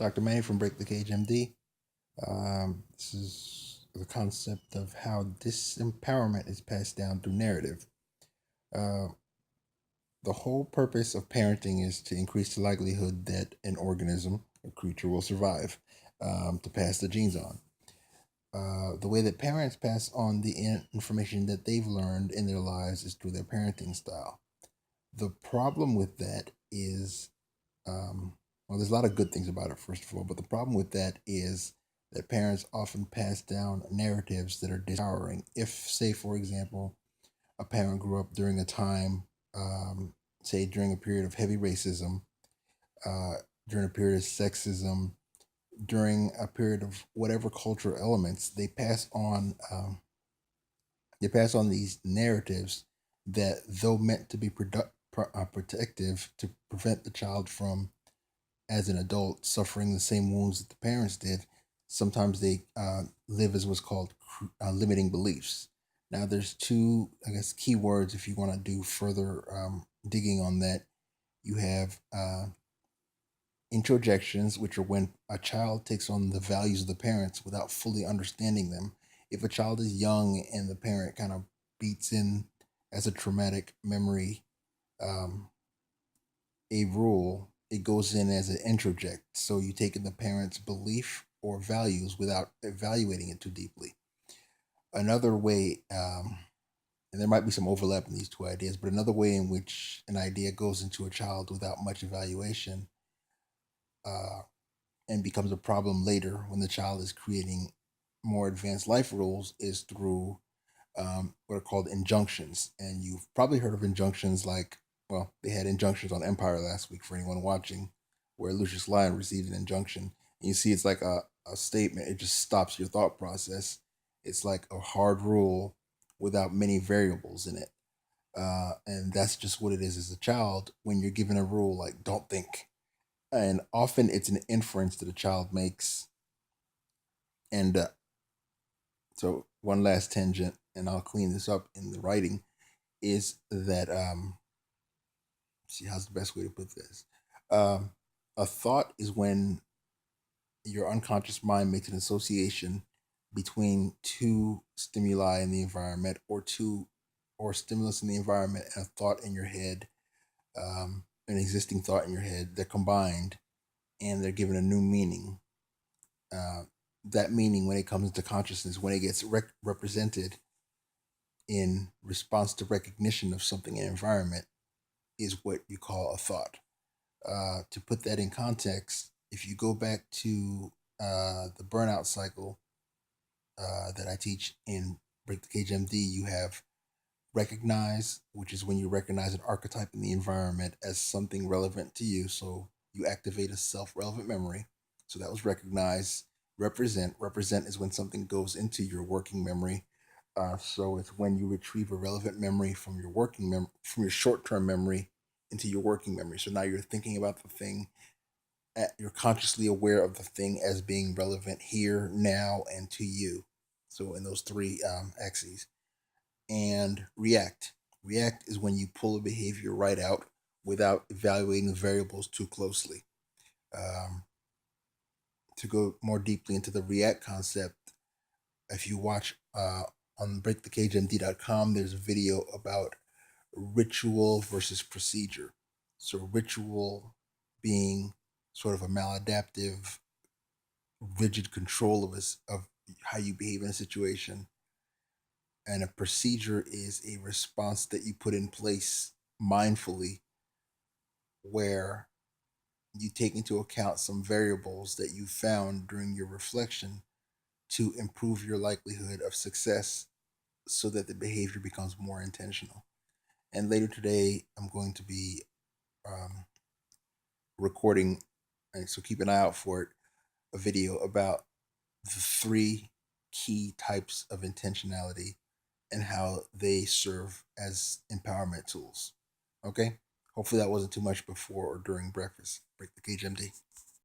Dr. Manny from Break the Cage MD. This is the concept of how disempowerment is passed down through narrative. Uh, the whole purpose of parenting is to increase the likelihood that an organism, a creature, will survive, to pass the genes on. The way that parents pass on the information that they've learned in their lives is through their parenting style. The problem with that is, well, there's a lot of good things about it, first of all, but the problem with that is that parents often pass down narratives that are disempowering. If, say, for example, a parent grew up during a time, say, during a period of heavy racism, uh, during a period of sexism, during a period of whatever cultural elements, they pass on these narratives that, though meant to be protective to prevent the child from, as an adult, suffering the same wounds that the parents did, sometimes they live as what's called limiting beliefs. Now, there's two, I guess, key words if you want to do further digging on that. You have introjections, which are when a child takes on the values of the parents without fully understanding them. If a child is young and the parent kind of beats in as a traumatic memory um, a rule, it goes in as an introject. So you take in the parent's belief or values without evaluating it too deeply. Another way, and there might be some overlap in these two ideas, but another way in which an idea goes into a child without much evaluation uh, and becomes a problem later when the child is creating more advanced life rules is through what are called injunctions. And you've probably heard of injunctions like, well, they had injunctions on Empire last week for anyone watching, where Lucius Lyon received an injunction. And you see it's like a statement, it just stops your thought process. It's like a hard rule without many variables in it. And that's just what it is as a child when you're given a rule like don't think. And often it's an inference that a child makes. And so, one last tangent, and I'll clean this up in the writing, is that see how's the best way to put this. Um, a thought is when your unconscious mind makes an association between two stimuli in the environment, or stimulus in the environment, and a thought in your head, an existing thought in your head. They're combined and they're given a new meaning. Uh, that meaning, when it comes into consciousness, when it gets represented in response to recognition of something in environment, is what you call a thought. To put that in context, if you go back to the burnout cycle that I teach in Break the Cage MD, you have recognize, which is when you recognize an archetype in the environment as something relevant to you. So you activate a self relevant memory. So that was recognize. Represent is when something goes into your working memory. So it's when you retrieve a relevant memory from your from your short term memory into your working memory. So now you're thinking about the thing. You're consciously aware of the thing as being relevant here, now, and to you. So in those three axes. And react. React is when you pull a behavior right out without evaluating the variables too closely. Um, to go more deeply into the react concept, if you watch on breakthecagемd.com, there's a video about ritual versus procedure. So, ritual being sort of a maladaptive, rigid control of how you behave in a situation, and a procedure is a response that you put in place mindfully, where you take into account some variables that you found during your reflection to improve your likelihood of success so that the behavior becomes more intentional. And later today, I'm going to be um, recording, and so keep an eye out for it, a video about the three key types of intentionality and how they serve as empowerment tools. Okay? Hopefully that wasn't too much before or during breakfast. Break the cage, MD.